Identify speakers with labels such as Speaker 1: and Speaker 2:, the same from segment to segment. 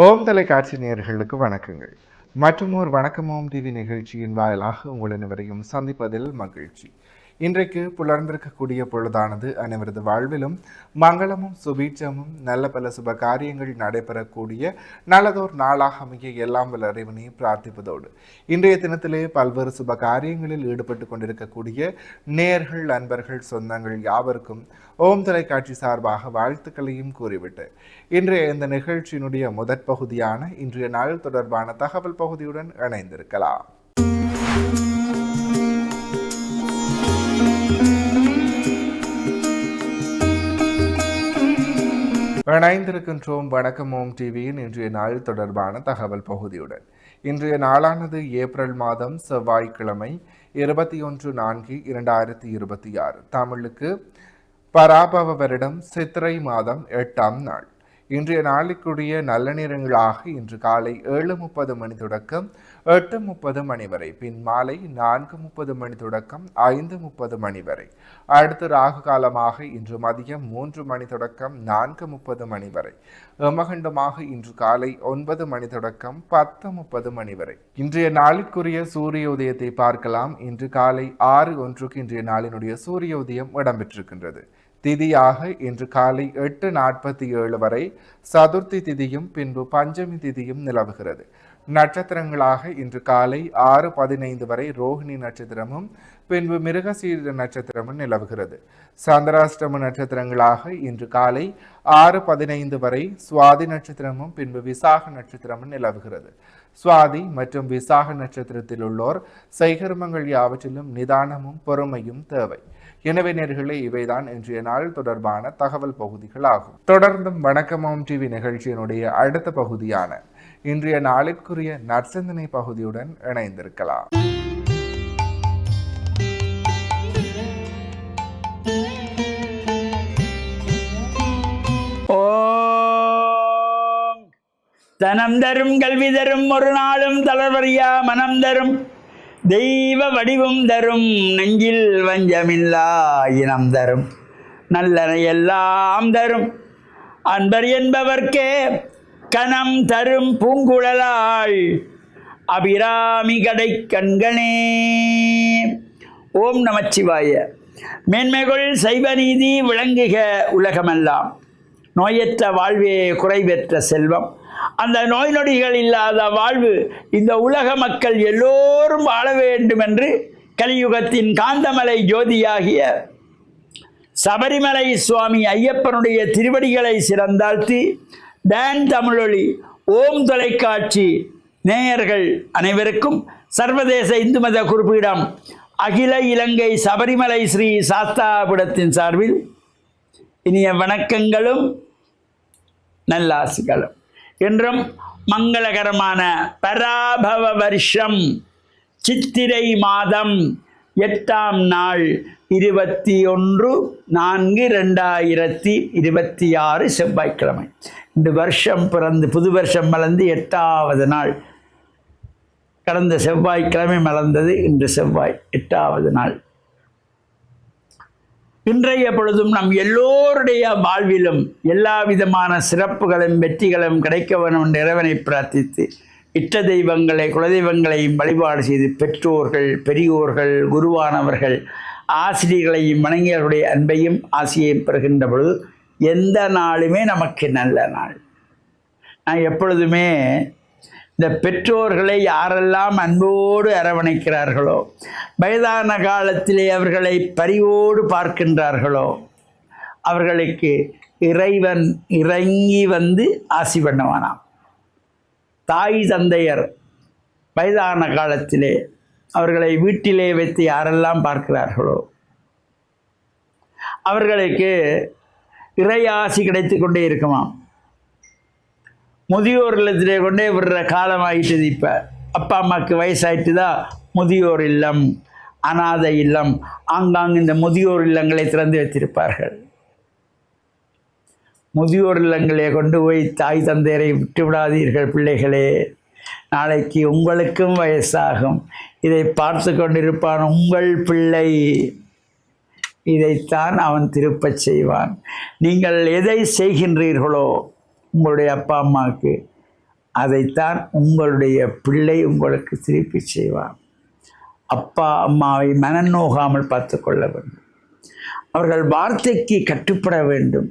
Speaker 1: ஓம் தொலைக்காட்சி நேயர்களுக்கு வணக்கங்கள். மற்றும் ஒரு வணக்கம் ஓம் டிவி நிகழ்ச்சியின் வாயிலாக உங்கள் அனைவரையும் சந்திப்பதில் மகிழ்ச்சி. இன்றைக்கு புலர்ந்திருக்கக்கூடிய பொழுதானது அனைவரது வாழ்விலும் மங்களமும் சுபீட்சமும் நல்ல பல சுப காரியங்கள் நடைபெறக்கூடிய நல்லதோர் நாளாக அமைய எல்லாம் வல்ல இறைவனை பிரார்த்திப்பதோடு இன்றைய தினத்திலே பல்வேறு சுப காரியங்களில் ஈடுபட்டு கொண்டிருக்கக்கூடிய நேயர்கள், அன்பர்கள், சொந்தங்கள் யாவருக்கும் ஓம் தொலைக்காட்சி சார்பாக வாழ்த்துக்களையும் கூறிவிட்டு இன்றைய இந்த நிகழ்ச்சியினுடைய முதற் பகுதியான இன்றைய நாள் தொடர்பான தகவல் பகுதியுடன் இணைந்திருக்கலாம். இணைந்திருக்கின்றோம் வணக்கம் ஓம் டிவியின் இன்றைய நாள் தொடர்பான தகவல் பகுதியுடன். இன்றைய நாளானது ஏப்ரல் மாதம் செவ்வாய்க்கிழமை 21/4/2026 தமிழுக்கு பராபவ வருடம் சித்திரை மாதம் 8ஆம் நாள். இன்றைய நாளுக்குரிய நல்ல நேரங்களாக இன்று காலை 7:30 மணி தொடக்கம் 8:30 மணி வரை, பின் மாலை 4:30 மணி தொடக்கம் 5:30 மணி வரை. அடுத்த ராகு காலமாக இன்று மதியம் 3 மணி தொடக்கம் 4:30 மணி வரை. எமகண்டமாக இன்று காலை 9 மணி தொடக்கம் 10:30 மணி வரை. இன்றைய நாளுக்குரிய சூரிய உதயத்தை பார்க்கலாம். இன்று காலை 6:01 இன்றைய நாளினுடைய சூரிய உதயம் இடம்பெற்றிருக்கின்றது. திதியாக இன்று காலை 8:47 வரை சதுர்த்தி திதியும் பின்பு பஞ்சமி திதியும் நிலவுகிறது. நட்சத்திரங்களாக இன்று காலை 6:15 வரை ரோஹிணி நட்சத்திரமும் பின்பு மிருகசீர நட்சத்திரமும் நிலவுகிறது. சந்திராஷ்டம நட்சத்திரங்களாக இன்று காலை 6:15 வரை சுவாதி நட்சத்திரமும் பின்பு விசாக நட்சத்திரமும் நிலவுகிறது. சுவாதி மற்றும் விசாக நட்சத்திரத்தில் உள்ளோர் செய்கர்மங்கள் யாவற்றிலும் நிதானமும் பொறுமையும் தேவை. எனவே நேர்களே, இவைதான் இன்றைய நாள் தொடர்பான தகவல் பகுதிகள் ஆகும். தொடர்ந்தும் வணக்கம் ஓம் டிவி நிகழ்ச்சியினுடைய அடுத்த பகுதியான இன்றைய நாளுக்குரிய நற்சிந்தனை பகுதியுடன் இணைந்திருக்கலாம்.
Speaker 2: ஓம் தனம் தரும் கல்வி தரும் ஒரு நாளும் தளர்வறியா மனம் தரும் தெய்வ வடிவும் தரும் நெஞ்சில் வஞ்சமில்லா இனம் தரும் நல்லன எல்லாம் தரும் அன்பர் என்பவர்க்கே கணம் தரும் பூங்குழலாள் அபிராமி கடை கண்கணே. ஓம் நமச்சிவாய. மேன்மைகள் சைவ நீதி விளங்குக உலகமெல்லாம். நோயற்ற வாழ்வே குறைவற்ற செல்வம். அந்த நோய் நொடிகள் இல்லாத வாழ்வு இந்த உலக மக்கள் எல்லோரும் வாழ வேண்டும் என்று கலியுகத்தின் காந்தமலை ஜோதியாகிய சபரிமலை சுவாமி ஐயப்பனுடைய திருவடிகளை சிறந்தாழ்த்தி டான் தமிழொலி ஓம் தொலைக்காட்சி நேயர்கள் அனைவருக்கும் சர்வதேச இந்து மத குறிப்பீடம் அகில இலங்கை சபரிமலை ஸ்ரீ சாஸ்தாபுரத்தின் சார்பில் இனிய வணக்கங்களும் நல்லாசிகளும். என்றும் மங்களகரமான பராபவ வருஷம் சித்திரை மாதம் 8ஆம் நாள் 21/4/2026 செவ்வாய்க்கிழமை. இந்த வருஷம் பிறந்து புது வருஷம் மலர்ந்து 8வது நாள். கடந்த செவ்வாய்க்கிழமை மலர்ந்தது. இன்று செவ்வாய் 8வது நாள். இன்றைய பொழுதும் நம் எல்லோருடைய வாழ்விலும் எல்லா விதமான சிறப்புகளும் வெற்றிகளும் கிடைக்க வேண்டும் என்ற இறைவனை பிரார்த்தித்து இஷ்ட தெய்வங்களை குலதெய்வங்களையும் வழிபாடு செய்து பெற்றோர்கள், பெரியோர்கள், குருவானவர்கள், ஆசிரியர்களையும் வணங்கியவர்களுடைய அன்பையும் ஆசியையும் பெறுகின்ற பொழுது எந்த நாளுமே நமக்கு நல்ல நாள். நான் எப்பொழுதுமே இந்த பெற்றோர்களை யாரெல்லாம் அன்போடு அரவணைக்கிறார்களோ, வயதான காலத்திலே அவர்களை பரிவோடு பார்க்கின்றார்களோ, அவர்களுக்கு இறைவன் இறங்கி வந்து ஆசி பண்ணுவானாம். தாய் தந்தையர் வயதான காலத்திலே அவர்களை வீட்டிலே வைத்து யாரெல்லாம் பார்க்கிறார்களோ அவர்களுக்கு இறையாசி கிடைத்து கொண்டே இருக்குமாம். முதியோர் இல்லத்திலே கொண்டே விடுற காலம் ஆகிட்டது. இப்போ அப்பா அம்மாவுக்கு வயசாயிட்டுதான் முதியோர் இல்லம், அநாதை இல்லம், ஆங்காங்கு இந்த முதியோர் இல்லங்களை திறந்து வைத்திருப்பார்கள். முதியோர் இல்லங்களே கொண்டு போய் தாய் தந்தையரை விட்டு விடாதீர்கள் பிள்ளைகளே. நாளைக்கு உங்களுக்கும் வயசாகும். இதை பார்த்து கொண்டிருப்பான் உங்கள் பிள்ளை. இதைத்தான் அவன் திருப்பச் செய்வான். நீங்கள் எதை செய்கின்றீர்களோ உங்களுடைய அப்பா அம்மாவுக்கு அதைத்தான் உங்களுடைய பிள்ளை உங்களுக்கு திருப்பி செய்வார். அப்பா அம்மாவை மனநோகாமல் பார்த்து கொள்ள வேண்டும். அவர்கள் வார்த்தைக்கு கட்டுப்பட வேண்டும்.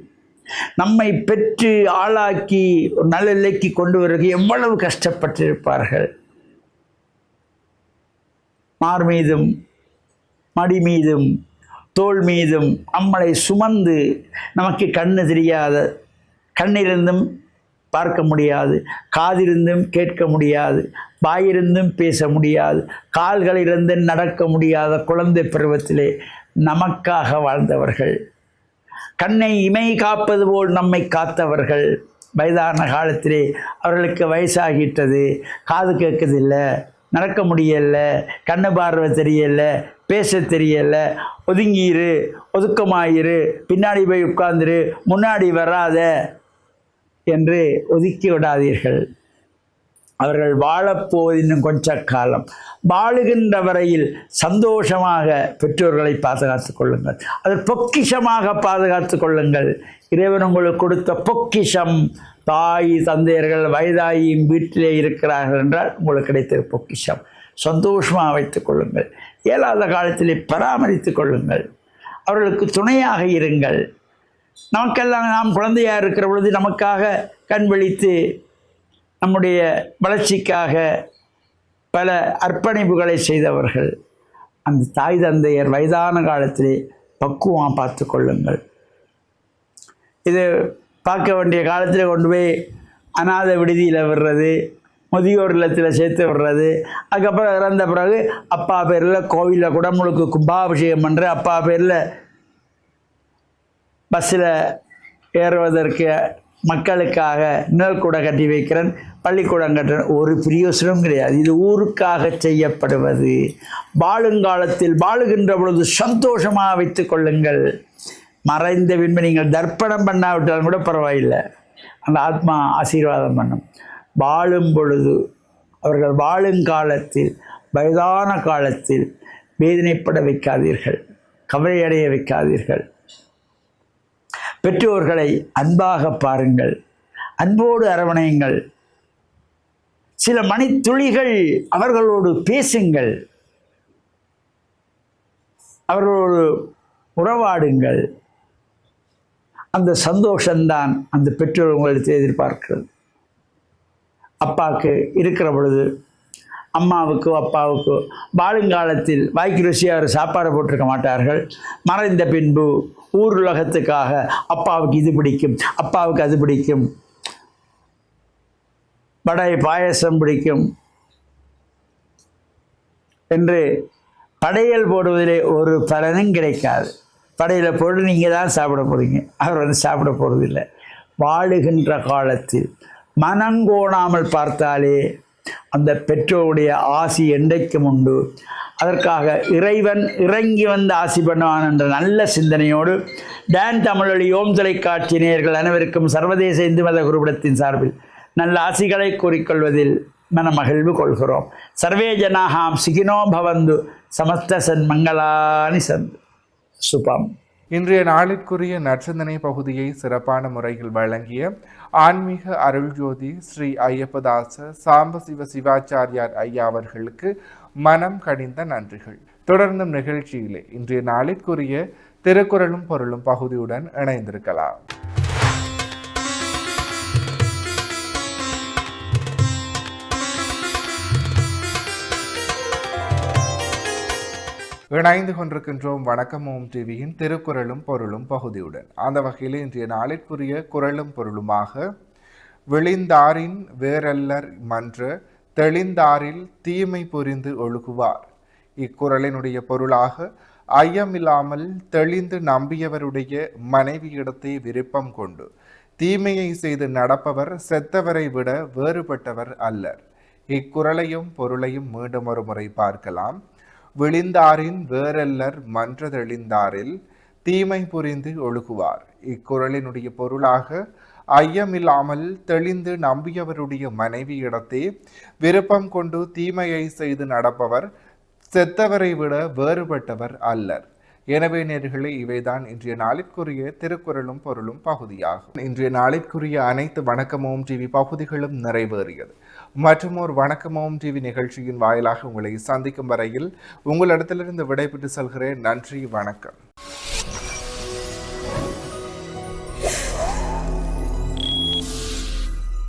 Speaker 2: நம்மை பெற்று ஆளாக்கி ஒரு நல்ல நிலைக்கு கொண்டு வருவதற்கு எவ்வளவு கஷ்டப்பட்டிருப்பார்கள். மார் மீதும் மடி மீதும் தோள் மீதும் நம்மளை சுமந்து நமக்கு கண்ணு தெரியாத, கண்ணிருந்தும் பார்க்க முடியாது, காதிருந்தும் கேட்க முடியாது, வாயிருந்தும் பேச முடியாது, கால்களிலிருந்து நடக்க முடியாத குழந்தை பருவத்திலே நமக்காக வாழ்ந்தவர்கள், கண்ணை இமை காப்பது போல் நம்மை காத்தவர்கள். வயதான காலத்திலே அவர்களுக்கு வயசாகிட்டது, காது கேட்கதில்லை, நடக்க முடியலை, கண்ணு பார்வை தெரியலை, பேச தெரியலை, ஒதுங்கிரு, ஒதுக்கமாயிரு, பின்னாடி போய் உட்கார்ந்துரு, முன்னாடி வராத என்று ஒதுக்கி விடாதீர்கள். அவர்கள் வாழப்போவது இன்னும் கொஞ்ச காலம். வாழுகின்ற வரையில் சந்தோஷமாக பெற்றோர்களை பாதுகாத்து கொள்ளுங்கள். அது பொக்கிஷமாக பாதுகாத்து கொள்ளுங்கள். இறைவன் உங்களுக்கு கொடுத்த பொக்கிஷம். தாய் தந்தையர்கள் வயதாயும் வீட்டிலே இருக்கிறார்கள் என்றால் உங்களுக்கு கிடைத்த பொக்கிஷம். சந்தோஷமாக வைத்துக் கொள்ளுங்கள். இயலாத காலத்திலே பராமரித்து கொள்ளுங்கள். அவர்களுக்கு துணையாக இருங்கள். நமக்கெல்லாம் நாம் குழந்தையாக இருக்கிற பொழுது நமக்காக கண் விழித்து நம்முடைய வளர்ச்சிக்காக பல அர்ப்பணிப்புகளை செய்தவர்கள். அந்த தாய் தந்தையர் வயதான காலத்திலே பக்குவமாக பார்த்து கொள்ளுங்கள். இது பார்க்க வேண்டிய காலத்தில் கொண்டு போய் அநாத விடுதியில் விடுறது, முதியோர் இல்லத்தில் சேர்த்து விடுறது, அதுக்கப்புறம் இறந்த பிறகு அப்பா பேரில் கோவிலில் குடமுழுக்கு கும்பாபிஷேகம் பண்ணுற, அப்பா பேரில் பஸ்ஸில் ஏறுவதற்கு மக்களுக்காக நிழல் கூட கட்டி வைக்கிறேன், பள்ளிக்கூடம் கட்டுறேன். ஒரு பிரயோசனம் கிடையாது. இது ஊருக்காக செய்யப்படுவது. வாழுங்காலத்தில் வாழுகின்ற பொழுது சந்தோஷமாக வைத்து கொள்ளுங்கள். மறைந்த பின்பு நீங்கள் தர்ப்பணம் பண்ணாவிட்டாலும் கூட பரவாயில்லை, அந்த ஆத்மா ஆசீர்வாதம் பண்ணும். வாழும் பொழுது அவர்கள் வாழுங்காலத்தில் வயதான காலத்தில் வேதனைப்பட வைக்காதீர்கள், கவலையடைய வைக்காதீர்கள். பெற்றோர்களை அன்பாக பாருங்கள், அன்போடு அரவணையுங்கள். சில மணித்துளிகள் அவர்களோடு பேசுங்கள், அவர்களோடு உறவாடுங்கள். அந்த சந்தோஷம்தான் அந்த பெற்றோர் உங்களுக்கு எதிர்பார்க்கிறது. அப்பாவுக்கு இருக்கிற பொழுது அம்மாவுக்கோ அப்பாவுக்கோ வாழுங்காலத்தில் வாய்க்கு ருசியாக ஒரு சாப்பாடு போட்டிருக்க மாட்டார்கள். மறைந்த பின்பு ஊர் உலகத்துக்காக அப்பாவுக்கு இது பிடிக்கும், அப்பாவுக்கு அது பிடிக்கும், வடை பாயசம் பிடிக்கும் என்று படையல் போடுவதிலே ஒரு பலனும் கிடைக்காது. படையில் போட்டு நீங்கள் தான் சாப்பிட போகிறீங்க, அவர் வந்து சாப்பிட போகிறதில்லை. வாழுகின்ற காலத்தில் மனங்கோணாமல் பார்த்தாலே அந்த பெற்றோருடைய ஆசி என்றைக்கும் உண்டு. அதற்காக இறைவன் இறங்கி வந்து ஆசி பண்ணுவான் என்ற நல்ல சிந்தனையோடு டான் தமிழொலி ஓம் தொலைக்காட்சி நேயர்கள் அனைவருக்கும் சர்வதேச இந்து மத குருபடத்தின் சார்பில் நல்ல ஆசிகளை கூறிக்கொள்வதில் மனமகிழ்வு கொள்கிறோம். சர்வே ஜனாகாம் சிகினோ பவந்து சமஸ்த சன்மங்களானி சந்து. சுபம்.
Speaker 1: இன்றைய நாளிற்குரிய நற்சிந்தனை பகுதியை சிறப்பான முறையில் வழங்கிய ஆன்மீக அருள்ஜோதி ஸ்ரீ ஐயப்பதாச சாம்பசிவ சிவாச்சாரியார் ஐயா அவர்களுக்கு மனம் கனிந்த நன்றிகள். தொடர்ந்தும் நிகழ்ச்சியிலே இன்றைய நாளிற்குரிய திருக்குறளும் பொருளும் பகுதியுடன் இணைந்திருக்கலாம். இணைந்து கொண்டிருக்கின்றோம் வணக்கம் ஓம் டிவியின் திருக்குறளும் பொருளும் பகுதியுடன். அந்த வகையில் இன்றைய நாளிற்குரிய குறளும் பொருளுமாக விழிந்தாரின் வேறல்லர் மன்ற தெளிந்தாரில் தீமை புரிந்து ஒழுகுவார். இக்குறளினுடைய பொருளாக ஐயமில்லாமல் தெளிந்து நம்பியவருடைய மனைவியிடத்தை விருப்பம் கொண்டு தீமையை செய்து நடப்பவர் செத்தவரை விட வேறுபட்டவர் அல்லர். இக்குறளையும் பொருளையும் மீண்டும் ஒரு முறை பார்க்கலாம். விழிந்தாரின் வேறல்லர் மன்றதெளிந்தாரில் தீமை புரிந்து ஒழுகுவார். இக்குறளினுடைய பொருளாக ஐயமில்லாமல் தெளிந்து நம்பியவருடைய மனைவியிடத்தே விருப்பம் கொண்டு தீமையை செய்து நடப்பவர் செத்தவரை விட வேறுபட்டவர் அல்லர். எனவே நேர்களே, இவைதான் இன்றைய நாளிற்குரிய திருக்குறளும் பொருளும் பகுதியாகும். இன்றைய நாளிற்குரிய அனைத்து வணக்கமோம் டிவி பகுதிகளும் நிறைவேறியது. மற்றும் ஒரு வணக்கமோம் டிவி நிகழ்ச்சியின் வாயிலாக உங்களை சந்திக்கும் வரையில் உங்களிடத்திலிருந்து விடைபெற்று செல்கிறேன். நன்றி, வணக்கம்.